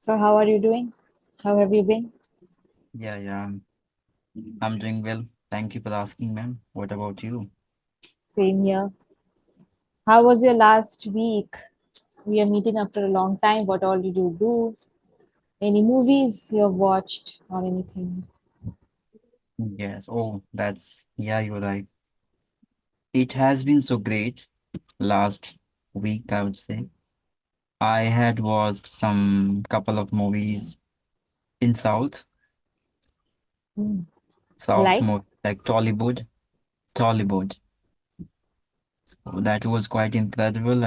So, how are you doing? How have you been? Yeah, I'm doing well. Thank you for asking, ma'am. What about you? Same here. How was your last week? We are meeting after a long time. What all did you do? Any movies you have watched or anything? Yes. Yeah, you're right. It has been so great last week, I would say. I had watched some couple of movies in Hmm. South Like? movie like Tollywood. So that was quite incredible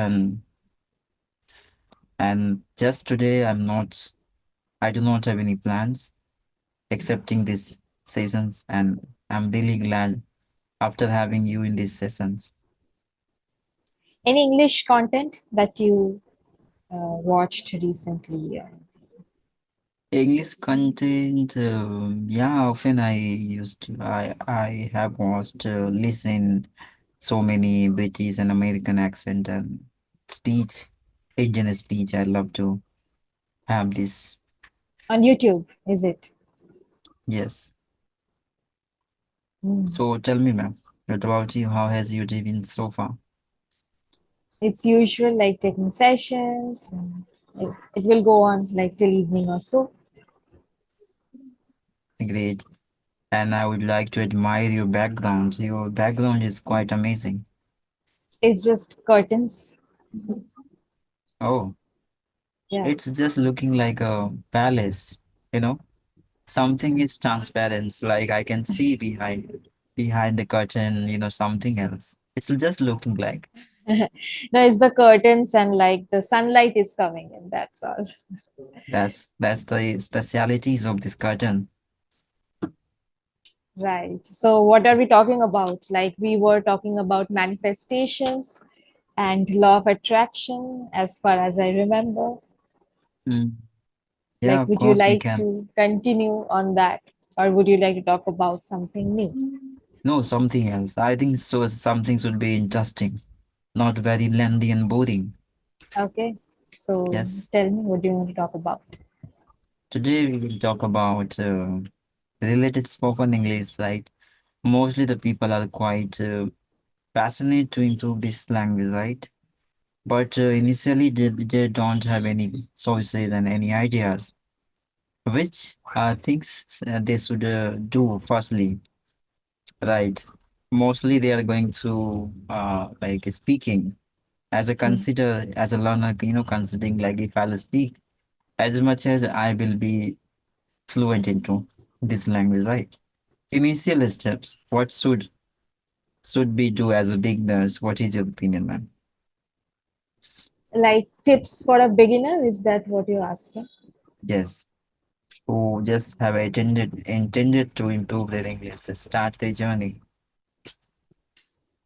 and just today I do not have any plans excepting this seasons and I'm really glad after having you in these sessions. Any English content that you watched recently? English content, yeah, often I have watched, listen so many British and American accent and speech, Indian speech. I love to have this. On YouTube, is it? Yes. Hmm. So tell me, ma'am, what about you? How has your day been so far? It's usual, like taking sessions. And it will go on like till evening or so. Great. And I would like to admire your background. Your background is quite amazing. It's just curtains. Oh, Yeah. it's just looking like a palace, you know? Something is transparent, like I can see behind the curtain, something else. It's just looking like No, it's the curtains and like the sunlight is coming in. That's all. that's the specialities of this curtain. Right. So, what are we talking about? Like, we were talking about manifestations and law of attraction, as far as I remember. Mm. Yeah, Like, of would you course we like can. to continue on that, or would you like to talk about something new? No, something else. I think so. Something should be interesting, not very lengthy and boring. Okay. So, Yes. tell me, what do you want to talk about? Today we will talk about related spoken English. Right. Mostly the people are quite passionate to improve this language, right? But initially they don't have any choices and any ideas, which things they should do firstly, right? Mostly they are going to like speaking as a Hmm. consider as a learner, considering like if I'll speak as much as I will be fluent into this language, right? Initial steps, what should be do as a beginners? What is your opinion, ma'am? Like, tips for a beginner, is that what you're asking? Yes. Who just have intended to improve their English, start their journey.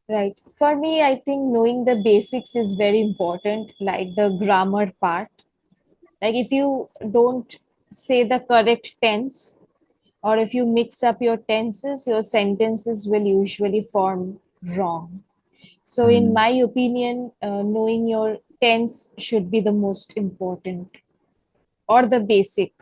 Right. For me, I think knowing the basics is very important, like the grammar part. Like if you don't say the correct tense, or if you mix up your tenses, your sentences will usually form wrong. So, in Mm, my opinion, knowing your tense should be the most important or the basic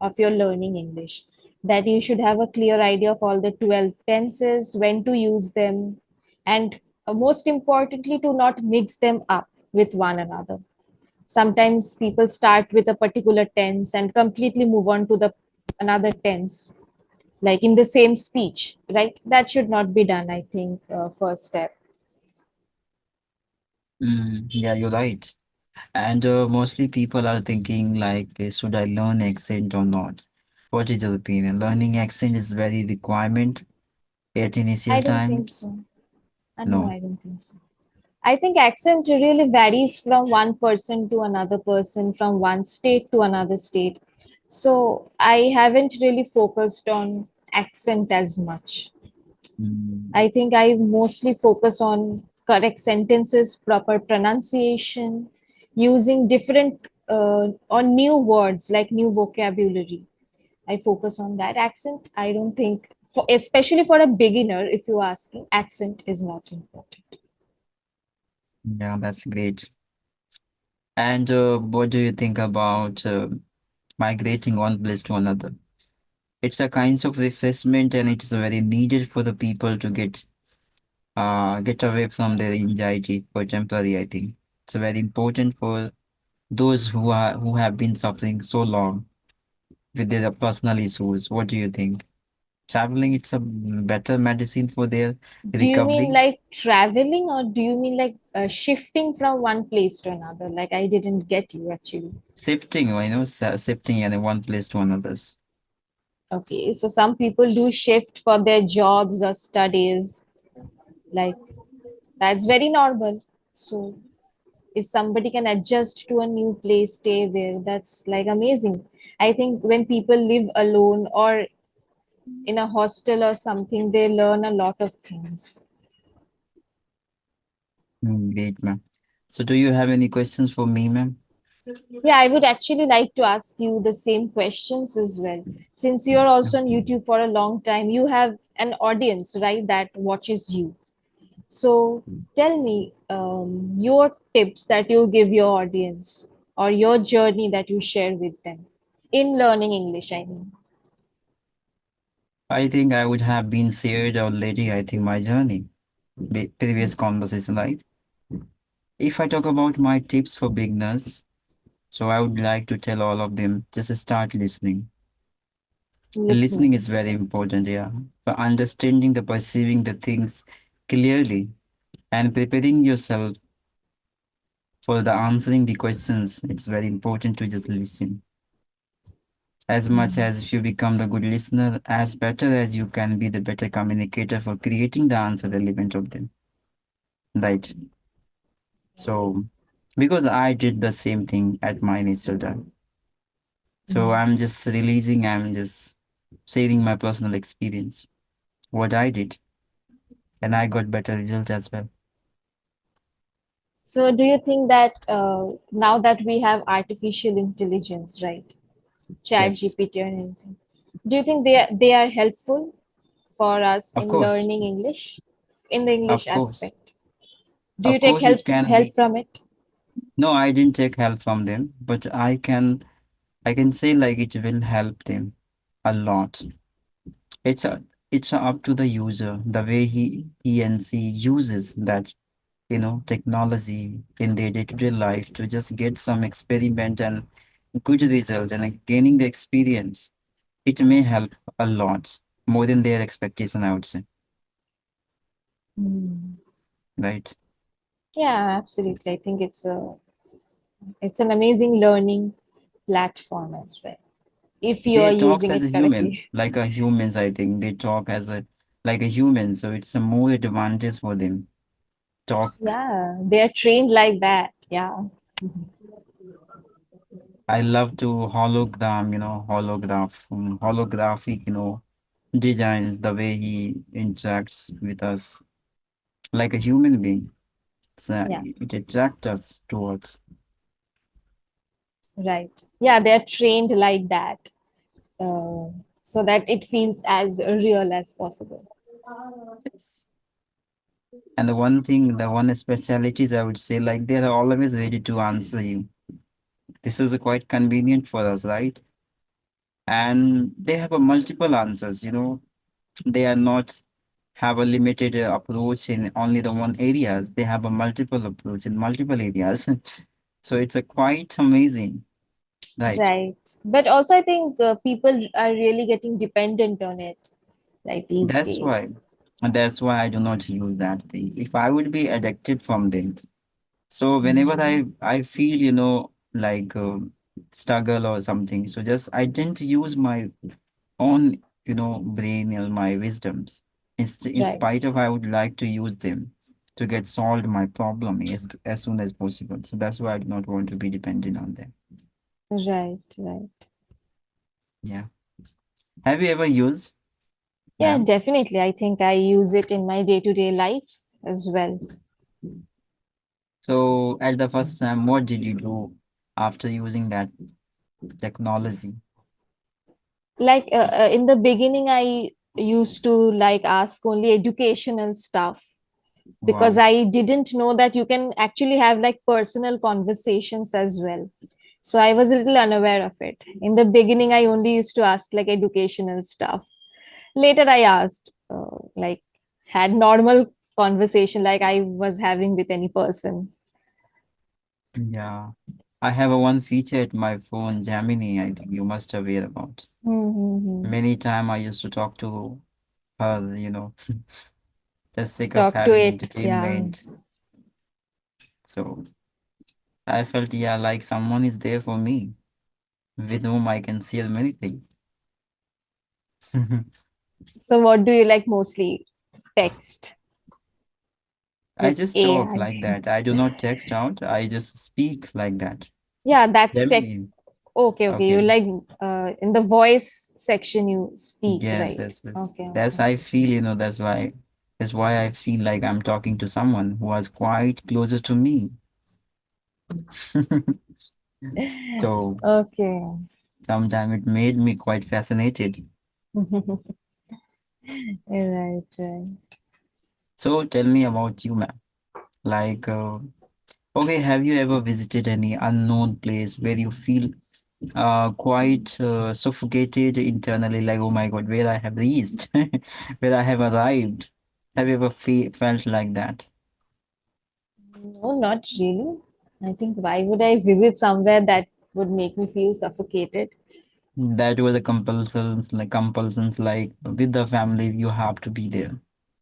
of your learning English. That you should have a clear idea of all the 12 tenses, when to use them, and most importantly, to not mix them up with one another. Sometimes people start with a particular tense and completely move on to the another tense, like in the same speech, right? That should not be done, I think, first step. yeah, you're right. And mostly people are thinking like, should I learn accent or not? What is your opinion? Learning accent is very requirement at I initial don't think time? so. No, No. I don't think so. I think accent really varies from one person to another person, from one state to another state. So I haven't really focused on accent as much. Mm, I think I mostly focus on correct sentences, proper pronunciation, using different or new words like new vocabulary. I focus on that. Accent, I don't think, especially for a beginner, if you ask me, accent is not important. yeah, that's great. And what do you think about migrating one place to another. It's a kind of refreshment and it's very needed for the people to get away from their anxiety for temporary, I think. It's very important for those who have been suffering so long with their personal issues. What do you think? Traveling, it's a better medicine for their Do you mean recovery. like traveling, or do you mean like shifting from one place to another? Like, I didn't get you actually. Shifting, shifting in one place to another's. Okay, so some people do shift for their jobs or studies. Like, that's very normal. So if somebody can adjust to a new place, stay there, that's like amazing. I think when people live alone or in a hostel or something, they learn a lot of things. Great, ma'am. So, do you have any questions for me, ma'am? Yeah, I would actually like to ask you the same questions as well. Since you're also on YouTube for a long time, you have an audience, right, that watches you. So tell me your tips that you give your audience, or your journey that you share with them in learning English, I mean. I think I would have been shared already, I think, my journey, previous conversation, right? If I talk about my tips for beginners, so I would like to tell all of them just start listening. Listening Listening. is very Right. important, yeah. For understanding the perceiving the things clearly and preparing yourself for the answering the questions, it's very important to just listen. As much as if you become the good listener, as better as you can be the better communicator for creating the answer relevant of them. Right. So because I did the same thing at my initial time. So Mm. I'm just sharing my personal experience, what I did, and I got better result as well. So do you think that now that we have artificial intelligence, right? Chat Yes, GPT or anything. Do you think they are helpful for us of in course, learning English, in the English of course, aspect? Do you of take course it can help be. from it? No, I didn't take help from them, but I can say like it will help them a lot. It's a it's up to the user, the way he and she uses that, technology in their day-to-day life to just get some experiment and good result and gaining the experience. It may help a lot more than their expectation, I would say, Hmm. right? Yeah, absolutely. I think it's an amazing learning platform as well, if you are They talks using as a it human, correctly. like a humans, I think. They talk as a like a human, so it's a more advantage for them. Talk. Yeah, they are trained like that. Yeah. I love to holographic, designs, the way he interacts with us like a human being. Yeah, It attracts us towards. right. Yeah, they are trained like that, so that it feels as real as possible. Yes. And the one specialities I would say, like they are always ready to answer you. This is quite convenient for us, right? And they have a multiple answers, they are not have a limited approach in only the one areas. They have a multiple approach in multiple areas. So it's a quite amazing, right? Right. But also, I think people are really getting dependent on it, like these That's why, days. and that's why I do not use that thing. If I would be addicted from them, so whenever Mm. I feel, like struggle or something, so just I didn't use my own, brain or my wisdoms. In spite Right. of, I would like to use them to get solved my problem as soon as possible. So that's why I do not want to be dependent on them. Right. Right. Yeah. Have you ever used, Yeah, ma'am? definitely. I think I use it in my day-to-day life as well. So at the first time, what did you do after using that technology? Like in the beginning, I used to like ask only educational stuff, because Wow. I didn't know that you can actually have like personal conversations as well. So I was a little unaware of it. In the beginning, I only used to ask like educational stuff. Later, I asked, like, had normal conversation like I was having with any person. Yeah. I have a one feature at my phone, Gemini, I think you must have heard about. Mm-hmm. Many time I used to talk to her, just sake of Talk to having it. Yeah. entertainment. So I felt, yeah, like someone is there for me, with whom I can share many things. So, what do you like mostly? Text I with just talk AI. like that. I do not text out. I just speak like that. Yeah, that's text. Gemini. Okay, okay. You Okay. like in the voice section you speak, Yes, right? yes, yes. Okay, That's okay. I feel, that's why I feel like I'm talking to someone who was quite closer to me. So Okay. sometimes it made me quite fascinated. Right, right. So tell me about you, ma'am. Like, okay, have you ever visited any unknown place where you feel quite suffocated internally, like, oh my God, where I have reached, where I have arrived? Have you ever fe felt like that? No, not really. I think why would I visit somewhere that would make me feel suffocated? That was a compulsions like with the family, you have to be there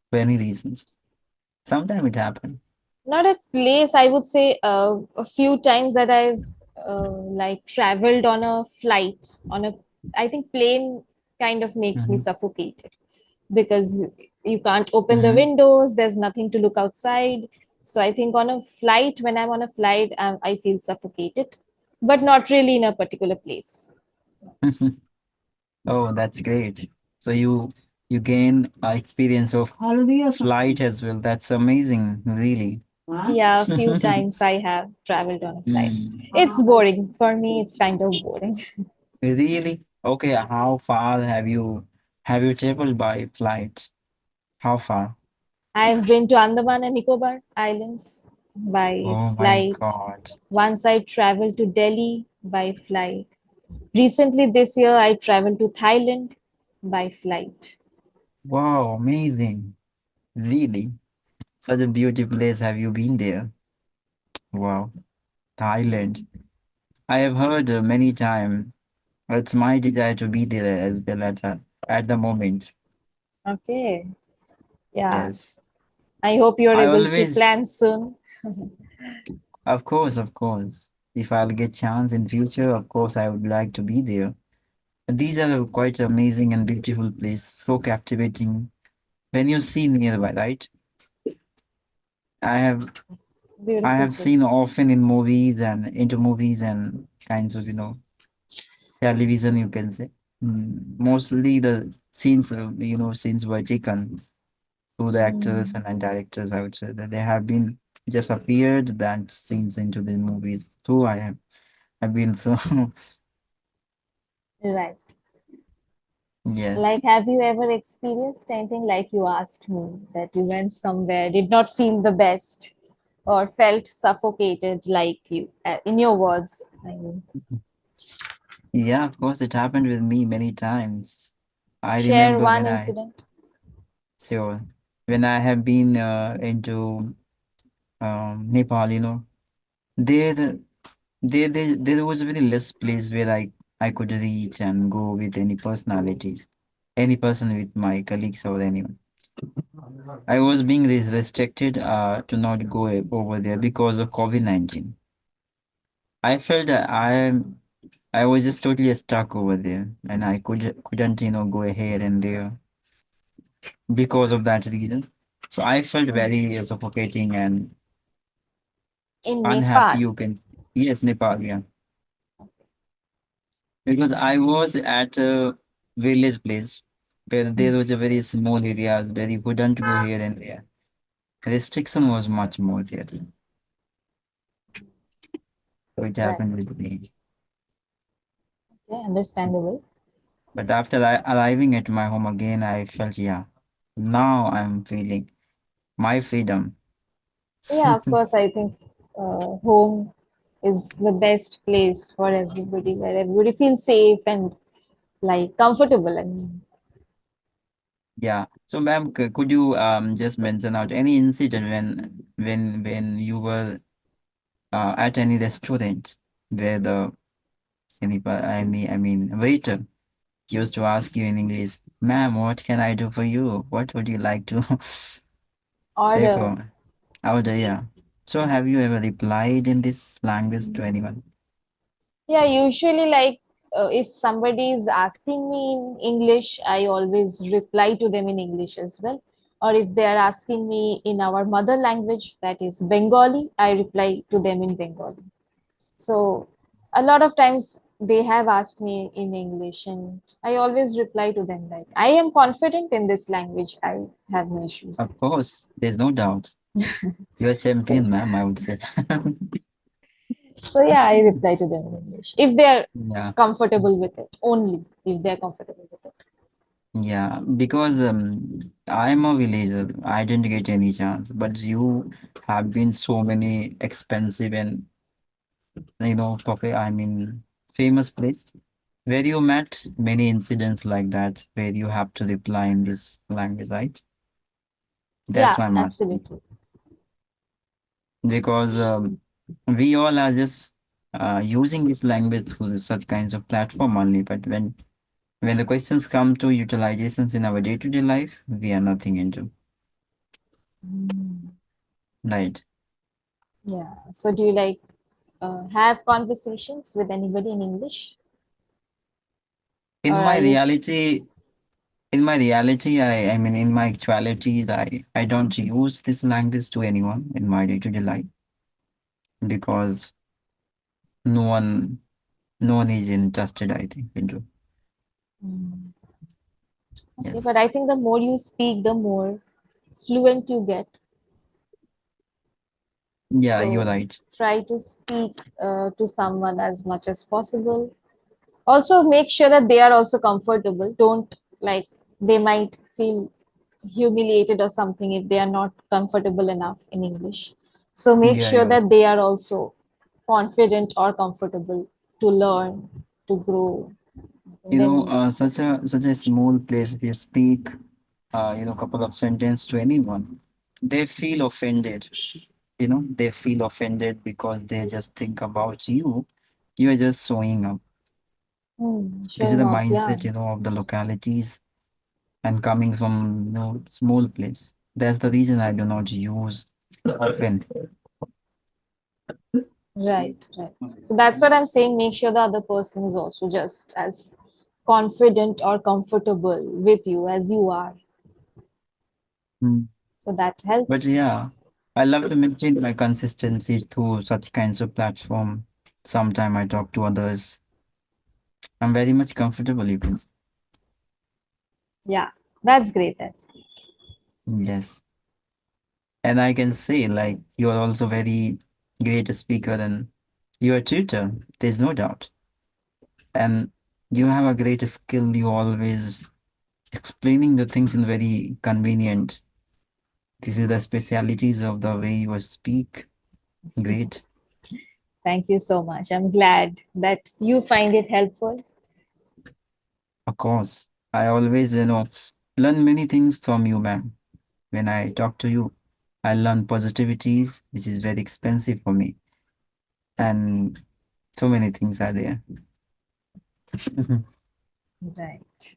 for any reasons. Sometimes it happens. Not a place, I would say a few times that I've like traveled on a flight on a, I think plane kind of makes me Hmm. suffocated because you can't open the Hmm. windows, there's nothing to look outside. So I think on a flight, when I'm on a flight, I feel suffocated, but not really in a particular place. Oh, that's great. So you gain experience of flight as well. That's amazing, really. Yeah, a few times I have traveled on a flight. Hmm. It's boring for me, it's kind of boring. Really? Okay, how far have you traveled by flight? How far? I've been to Andaman and Nicobar Islands by Oh my flight. God. Once I traveled to Delhi by flight. Recently, this year, I traveled to Thailand by flight. Wow, amazing. Really? Such a beautiful place. Have you been there? Wow. Thailand. I have heard many times. It's my desire to be there as well at the moment. Okay. Yeah. Yes. I hope you're I able to always, plan soon. of course, of course. If I'll get chance in future, of course, I would like to be there. These are quite amazing and beautiful place, so captivating. When you see nearby, right? I have I Beautiful have seen place. often in movies and into movies and kinds of, television, you can say. Mostly the scenes, scenes were taken through the actors Mm, and directors, I would say that they have been just appeared that scenes into the movies. Too, have been through. right. Yes. Like, have you ever experienced anything like you asked me that you went somewhere, did not feel the best, or felt suffocated, like you, in your words? I mean, Yeah, of course, it happened with me many times. I share remember one incident. so when I have been into Nepal, there the there was very less place where I could reach and go with any personalities, any person with my colleagues or anyone. I was being restricted to not go over there because of COVID-19. I felt that I was just totally stuck over there, and I couldn't go here and there because of that reason. So I felt very suffocating and In unhappy. Nepal. You can yes, Nepal, yeah, because I was at a village place where there was a very small area where you couldn't go here and there. Restriction was much more there. So it Right. happened with me. Okay, understandable. But after arriving at my home again, I felt, yeah, now I'm feeling my freedom. Yeah, of course, I think home is the best place for everybody, where everybody feels safe and like comfortable. I mean, Yeah. So, ma'am, could you just mention out any incident when you were at any restaurant where the I mean waiter used to ask you in English, ma'am, what can I do for you? What would you like to say order. for order? Yeah. So, have you ever replied in this language to anyone? Yeah, usually like if somebody is asking me in English, I always reply to them in English as well. Or if they are asking me in our mother language, that is Bengali, I reply to them in Bengali. So a lot of times they have asked me in English, and I always reply to them like, I am confident in this language. I have no issues. Of course, there's no doubt. You're a So champion, ma'am, I would say. so yeah, I reply to them in English if they're Yeah. comfortable with it. Only if they're comfortable with it. Yeah, because I'm a villager. I didn't get any chance, but you have been so many expensive and I mean famous place where you met many incidents like that where you have to reply in this language, right? That's Yeah, why I'm asking. absolutely. Because we all are just using this language through such kinds of platform only, but when the questions come to utilizations in our day-to-day life, we are nothing into, Mm. right? Yeah. So do you like have conversations with anybody in English, or In are my you? reality, I mean, in my actuality, I don't use this language to anyone in my day-to-day life because no one, no one is interested, I think, into. Mm. Okay, but Yes. I think the more you speak, the more fluent you get. Yeah, you're So right. try to speak to someone as much as possible. Also, make sure that they are also comfortable. Don't like they might feel humiliated or something if they are not comfortable enough in English. So make Yeah, sure you're that they are also confident or comfortable to learn, to grow. Then such a small place, if you speak, couple of sentence to anyone, they feel offended. They feel offended because they just think about you. You are just showing up. This is showing the off, yeah. mindset, of the localities and coming from, small place. That's the reason I do not use often. Right, right. So that's what I'm saying. Make sure the other person is also just as confident or comfortable with you as you are. Mm. So that But helps. yeah, I love to maintain my consistency through such kinds of platform. Sometime I talk to others. I'm very much comfortable, you can say. Yeah, that's great. That's great. Yes. And I can say, like, you are also very great speaker and you are a tutor. There's no doubt. And you have a great skill. You always explaining the things in very convenient. This is the specialities of the way you speak. Great. Thank you so much. I'm glad that you find it helpful. Of course. I always, learn many things from you, ma'am. When I talk to you, I learn positivities, which is very expensive for me. And so many things are there. Right.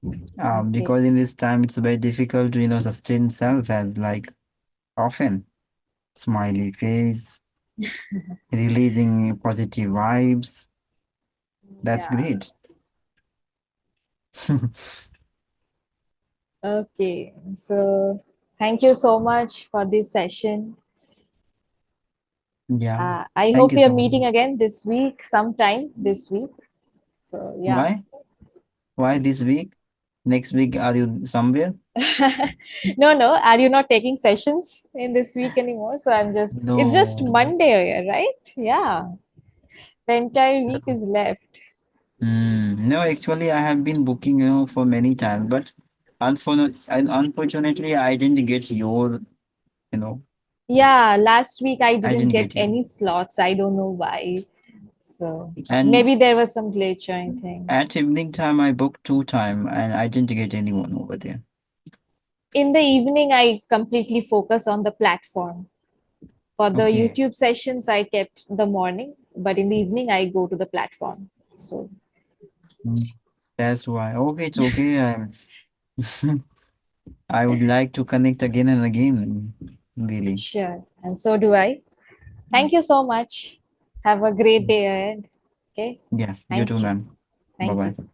Okay. Because in this time it's very difficult to, sustain self as like often smiley face, releasing positive vibes. That's Yeah. great. Okay. So thank you so much for this session. Yeah. I Thank hope you we are so much. meeting again this week, sometime this week. So yeah. Why? Why this week? Next week, are you somewhere? No, no. Are you not taking sessions in this week anymore? So it's just No. Monday, right? Yeah. The entire week is left. No, actually, I have been booking, for many times, but unfortunately, I didn't get your, you know. Yeah, last week I I didn't didn't get get you. any slots. I don't know why. So And maybe there was some glitch or anything. at evening time, I booked two time and I didn't get anyone over there. In the evening, I completely focus on the platform. For the Okay. YouTube sessions, I kept the morning, but in the evening, I go to the platform. So, Mm. That's why. Okay, it's okay. I would like to connect again and again, really. sure. And so do I. Thank you so much. Have a great day ahead. Okay. Yeah, you too, Thank you. ma'am. Bye Thank bye. you.